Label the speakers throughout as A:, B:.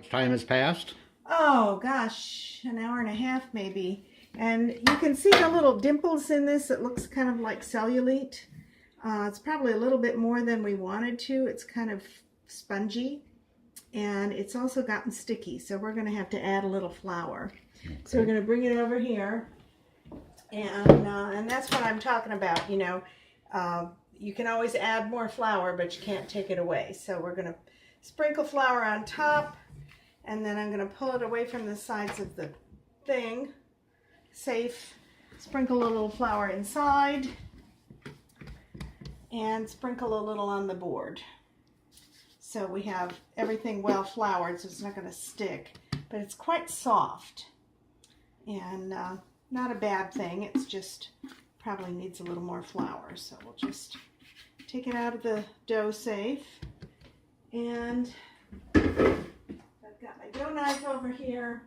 A: much time has passed?
B: Oh gosh, an hour and a half maybe. And you can see the little dimples in this. It looks kind of like cellulite. It's probably a little bit more than we wanted to. It's kind of spongy. And it's also gotten sticky, so we're going to have to add a little flour. Okay. So we're going to bring it over here. And that's what I'm talking about, you know. You can always add more flour, but you can't take it away. So we're going to sprinkle flour on top, and then I'm going to pull it away from the sides of the thing. Safe. Sprinkle a little flour inside, and sprinkle a little on the board. So we have everything well floured, so it's not going to stick, but it's quite soft. And not a bad thing, it's just probably needs a little more flour. So we'll just take it out of the dough safe. And I've got my dough knife over here,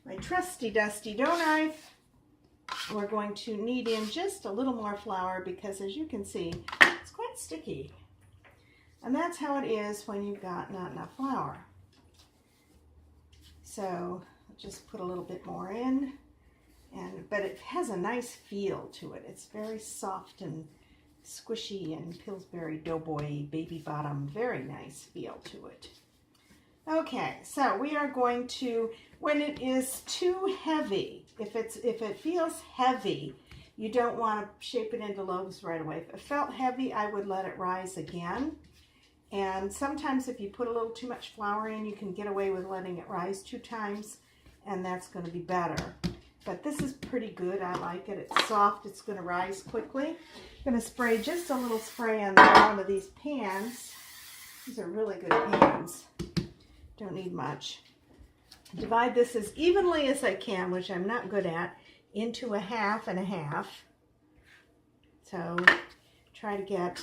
B: my trusty dusty dough knife. We're going to knead in just a little more flour because, as you can see, it's quite sticky. And that's how it is when you've got not enough flour. So just put a little bit more in. But it has a nice feel to it. It's very soft and squishy and Pillsbury Doughboy baby bottom. Very nice feel to it. Okay, so we are going to, when it is too heavy, if it feels heavy, you don't want to shape it into loaves right away. If it felt heavy, I would let it rise again. And sometimes if you put a little too much flour in, you can get away with letting it rise 2 times, and that's going to be better. But this is pretty good. I like it. It's soft. It's going to rise quickly. I'm going to spray just a little spray on the bottom of these pans. These are really good pans. Don't need much. Divide this as evenly as I can, which I'm not good at, into a half and a half. So try to get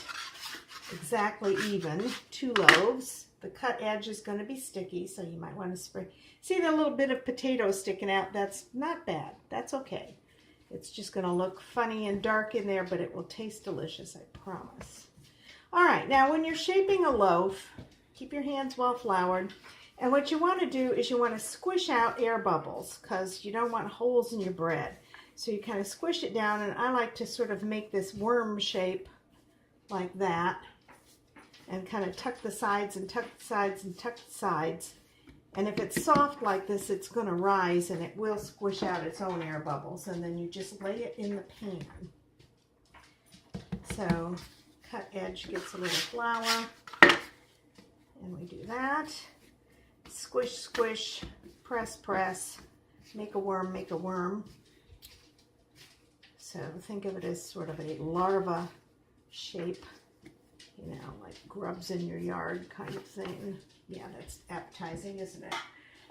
B: exactly even 2 loaves. The cut edge is going to be sticky, so you might want to spray. See the little bit of potato sticking out? That's not bad. That's okay. It's just going to look funny and dark in there, but it will taste delicious, I promise. All right, now when you're shaping a loaf, keep your hands well floured. And what you want to do is you want to squish out air bubbles because you don't want holes in your bread. So you kind of squish it down, and I like to sort of make this worm shape like that. And kind of tuck the sides and tuck the sides and tuck the sides. And if it's soft like this, it's going to rise and it will squish out its own air bubbles. And then you just lay it in the pan. So cut edge gets a little flour. And we do that. Squish, squish, press, press. Make a worm, make a worm. So think of it as sort of a larva shape. You know, like grubs in your yard kind of thing. Yeah, that's appetizing, isn't it?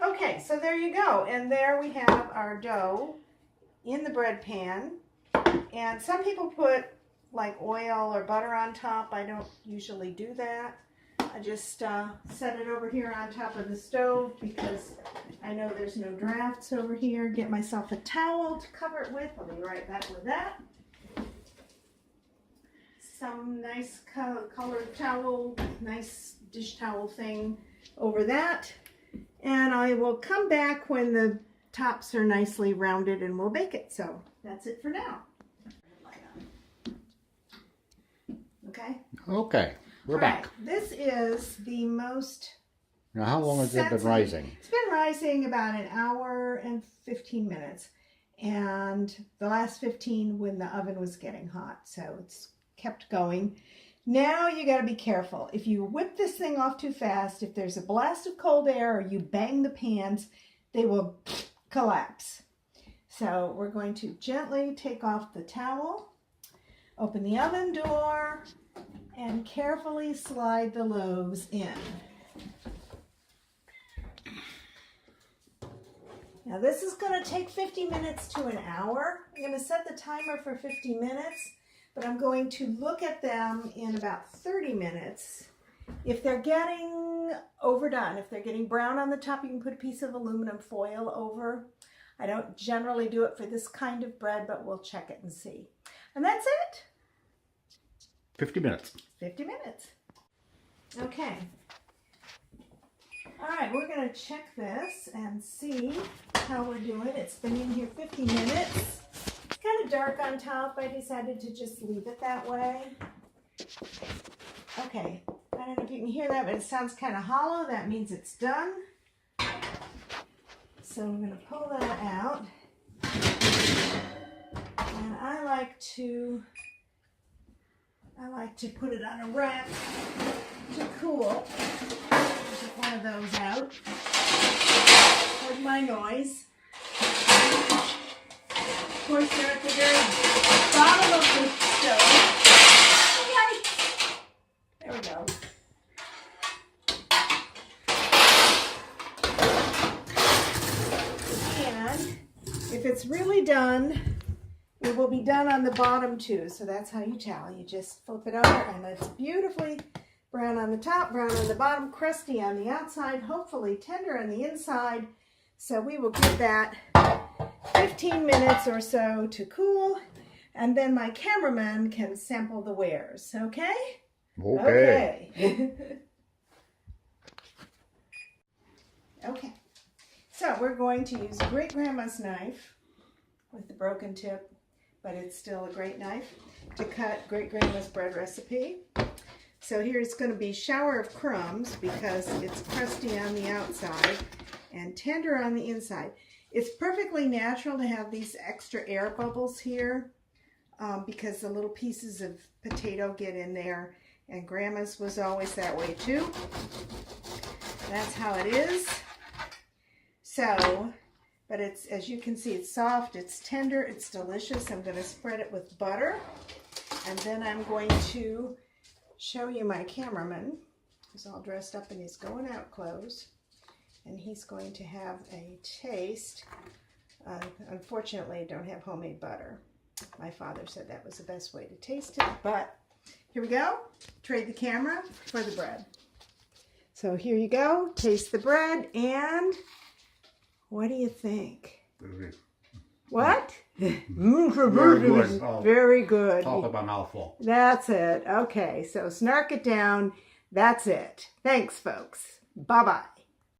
B: Okay, so there you go. And there we have our dough in the bread pan. And some people put like oil or butter on top. I don't usually do that. I just set it over here on top of the stove because I know there's no drafts over here. Get myself a towel to cover it with. I'll be right back with that. Some nice colored towel, nice dish towel thing over that. And I will come back when the tops are nicely rounded and we'll bake it. So that's it for now. Okay?
A: Okay, we're back.
B: This is the most...
A: Now, how long has it been rising?
B: It's been rising about an hour and 15 minutes. And the last 15 when the oven was getting hot. So it's kept going. Now you got to be careful. If you whip this thing off too fast, if there's a blast of cold air or you bang the pans, they will collapse. So we're going to gently take off the towel, open the oven door, and carefully slide the loaves in. Now this is going to take 50 minutes to an hour. I'm going to set the timer for 50 minutes. But I'm going to look at them in about 30 minutes. If they're getting overdone, if they're getting brown on the top, you can put a piece of aluminum foil over. I don't generally do it for this kind of bread, but we'll check it and see. And that's it.
A: 50 minutes.
B: 50 minutes. Okay. All right, we're going to check this and see how we're doing. It's been in here 50 minutes. It's kind of dark on top. I decided to just leave it that way. Okay, I don't know if you can hear that, but it sounds kind of hollow. That means it's done. So I'm going to pull that out. And I like to put it on a rack to cool. Get one of those out. With my noise. Of course, they're at the very bottom of the stove. Okay. There we go. And if it's really done, it will be done on the bottom too. So that's how you tell. You just flip it over and it's beautifully brown on the top, brown on the bottom, crusty on the outside, hopefully tender on the inside. So we will give that 15 minutes or so to cool, and then my cameraman can sample the wares, okay?
A: Okay.
B: Okay. So we're going to use Great Grandma's knife with the broken tip, but it's still a great knife to cut Great Grandma's bread recipe. So here it's going to be shower of crumbs because it's crusty on the outside and tender on the inside. It's perfectly natural to have these extra air bubbles here because the little pieces of potato get in there, and Grandma's was always that way too. That's how it is. So, but it's, as you can see, it's soft, it's tender, it's delicious. I'm going to spread it with butter, and then I'm going to show you my cameraman, who's all dressed up in his going out clothes, and he's going to have a taste. Unfortunately, I don't have homemade butter. My father said that was the best way to taste it, but here we go. Trade the camera for the bread. So here you go. Taste the bread, and what do you think? What?
A: Very good. Oh,
B: very good.
A: talk about mouthful.
B: That's it. Okay, so snark it down. That's it. Thanks, folks. Bye-bye.